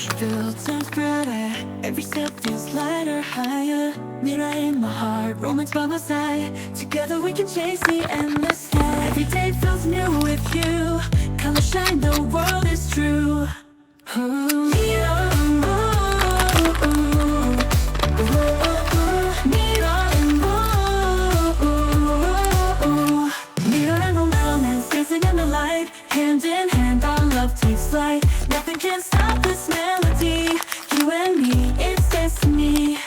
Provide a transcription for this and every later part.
Feel turns brighter, every step feels lighter, higher. Mira in my heart, romance by my side. Together we can chase the endless sky. Every day feels new with you. Color shine, the world is true. Ooh, Mira, ooh, ooh, ooh, Mira, ooh, ooh. Mira and romance dancing in the light. Hand in hand, our love takes flight. Nothing can stop this melody. You and me, it's destiny.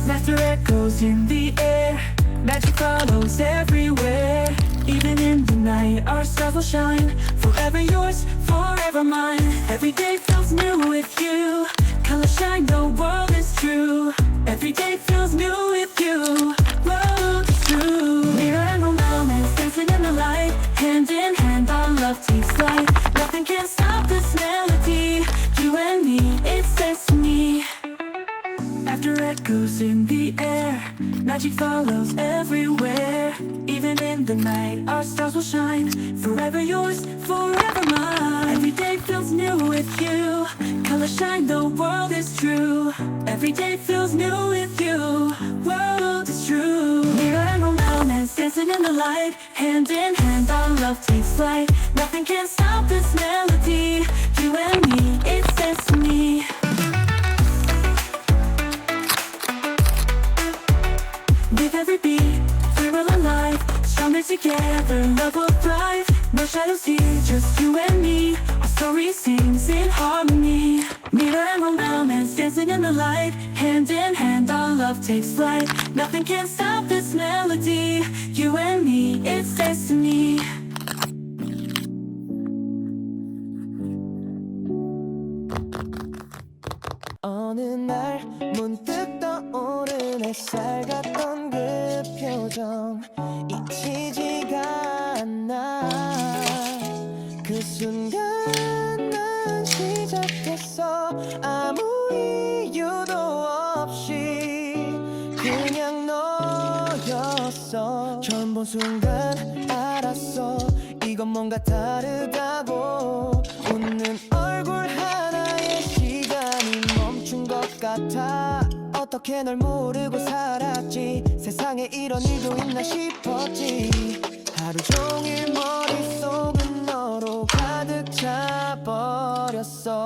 Laughter echoes in the air. Magic follows everywhere. Even in the night, our stars will shine. Forever yours, forever mine. Every day feels new with you. Color shine, the world is true. Every day feels new with you. World is true. Mira and romance dancing in the light. Hand in hand, our love takes flight. Nothing can stop this melody. You and me, it's destiny. After echoes in the air, magic follows everywhere. Even in the night, our stars will shine. Forever yours, forever mine. Every day feels new with you. Color shine, the world is true. Every day feels new with you. World is true. Mira and romance dancing in the light. Hand in hand, our love takes flight. Nothing can stop this melody. You and me, it's destiny. With every beat, we're all alive. Stronger together, love will thrive. No shadows here, just you and me. Our story sings in harmony. Mira and romance dancing in the light. Hand in hand, our love takes flight. Nothing can stop this melody. You and me, it's destiny. 어느 날 문득 떠오른 햇살 같던 그 표정 잊히지가 않아. 그 순간 난 시작했어. 아무 이유도 없이 그냥 너였어. 처음 본 순간 알았어. 이건 뭔가 다르다고. 웃는 얼굴 하나에 시간이 멈춘 것 같아. 어떻게 널 모르고 살았지. 세상에 이런 일도 있나 싶었지. 하루 종일 머릿속은 너로 가득 차버렸어.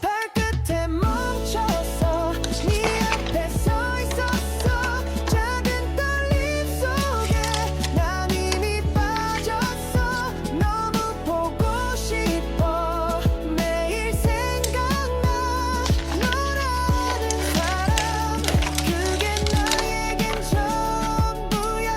발끝에 멈춰서 네 앞에 서 있었어. 작은 떨림 속에 난 이미 빠졌어. 너무 보고 싶어. 매일 생각나. 너라는 사람 그게 나에겐 전부야.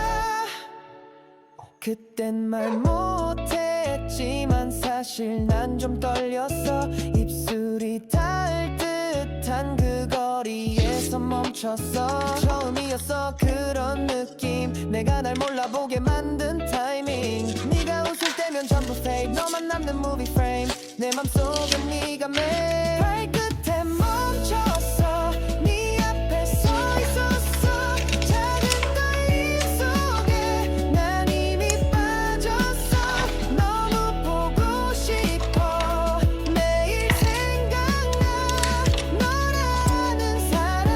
그땐 말 못했지만 사실 난 좀 떨렸어. 입술이 닿을 듯한 그 거리에서 멈췄어. 처음이었어 그런 느낌. 내가 날 몰라보게 만든 타이밍. 네가 웃을 때면 전부 fake. 너만 남는 movie frame. 내 맘속엔 네가 매일. 발끝에 멈췄어. 네 앞에 서 있었어. 작은 떨림 속에 난 이미 빠졌어. 너무 보고 싶어. 매일 생각나. 너라는 사람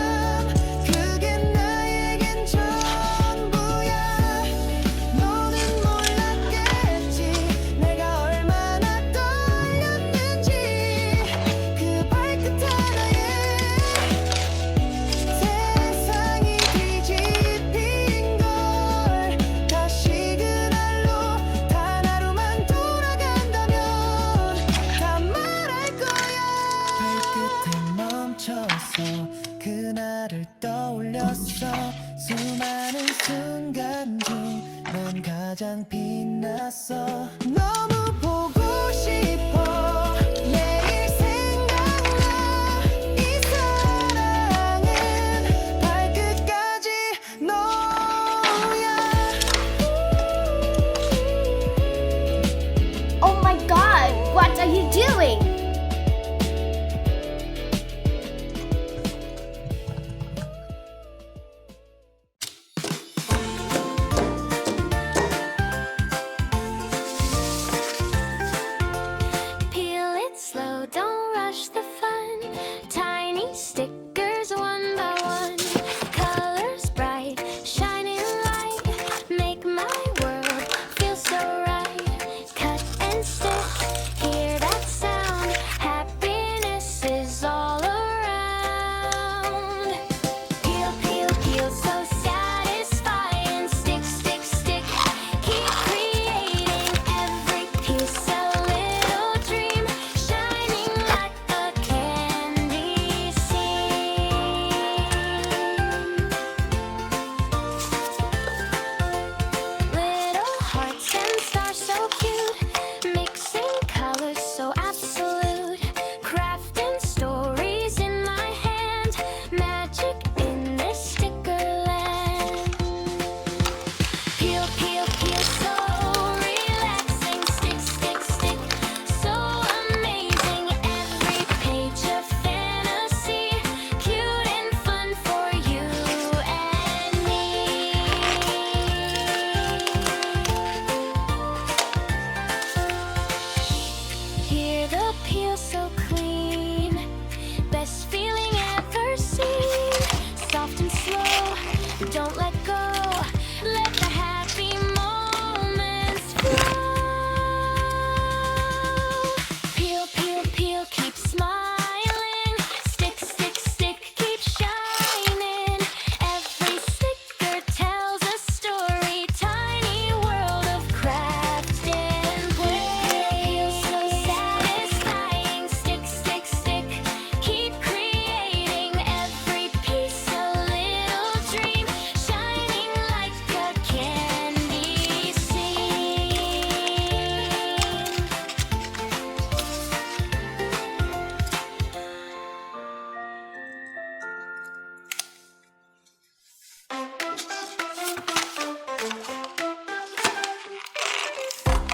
그게 나에겐 전부야. 너는 몰랐겠지. 내가 얼마나 떨렸는지. 그 발끝 하나에 세상이 뒤집힌 걸. 다시 그날로 단 하루만 돌아간다면 다 말할 거야. 발끝에 멈췄어. 그날을 떠올렸어. 수많은 순간 중 넌 가장 빛났어. 너무 보고 싶어. 매일 생각나. 이 사랑은 발끝까지 너야. Oh my god, what are you doing?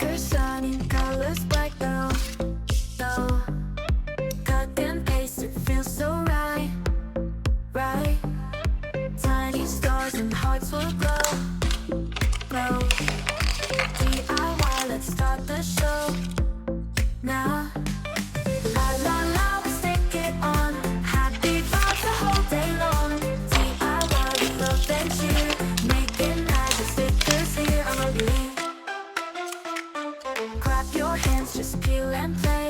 stickers shining, colors bright though. Cut and paste, it feels so right. Tiny stars and hearts will glow. DIY, let's start the show now. La la la, we stick it on. Happy vibes the whole day long. DIY, we love and cheer. Making magic, stickers here on the Clap your hands, just peel and play.